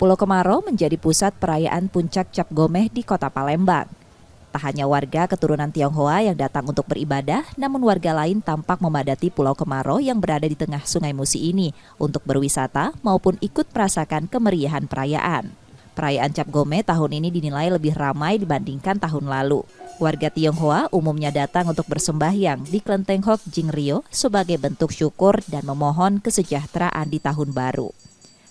Pulau Kemarau menjadi pusat perayaan Puncak Cap Gomeh di Kota Palembang. Tak hanya warga keturunan Tionghoa yang datang untuk beribadah, namun warga lain tampak memadati Pulau Kemarau yang berada di tengah Sungai Musi ini untuk berwisata maupun ikut merasakan kemeriahan perayaan. Perayaan Cap Gomeh tahun ini dinilai lebih ramai dibandingkan tahun lalu. Warga Tionghoa umumnya datang untuk bersembahyang di Kelenteng Hok Jing Rio sebagai bentuk syukur dan memohon kesejahteraan di tahun baru.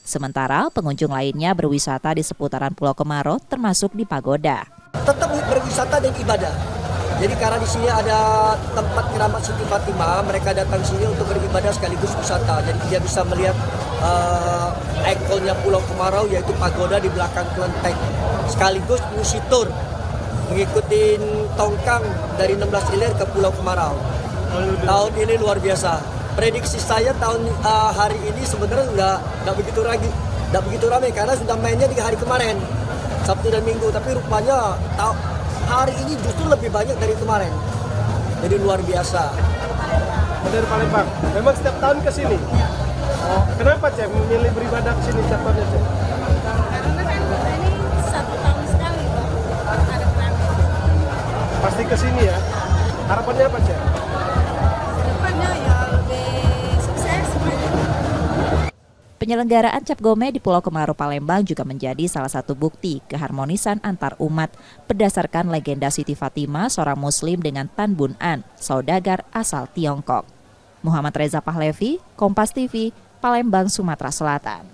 Sementara pengunjung lainnya berwisata di seputaran Pulau Kemarau termasuk di pagoda. Tetap berwisata dan ibadah. Jadi karena di sini ada tempat keramat Siti Fatimah, mereka datang sini untuk beribadah sekaligus wisata. Jadi dia bisa melihat ikonnya Pulau Kemarau yaitu pagoda di belakang kelenteng. Sekaligus mengisi tur mengikuti tongkang dari 16 ilir ke Pulau Kemarau. Tahun ini luar biasa. Prediksi saya tahun hari ini sebenarnya nggak begitu ramai karena sudah mainnya di hari kemarin, Sabtu dan Minggu. Tapi rupanya hari ini justru lebih banyak dari kemarin. Jadi luar biasa. Dari Palembang. Memang setiap tahun ke sini. Oh, kenapa Cek memilih beribadah ke sini setiap tahun, Cek? Karena kan ini 1 tahun sekali ada perayaan. Pasti ke sini ya. Harapannya apa, Cek? Kedepannya ya lebih sukses. Penyelenggaraan Cap Gomeh di Pulau Kemarau Palembang juga menjadi salah satu bukti keharmonisan antar umat berdasarkan legenda Siti Fatimah, seorang muslim dengan Tan Bun An, saudagar asal Tiongkok. Muhammad Reza Pahlevi, Kompas TV, Palembang, Sumatera Selatan.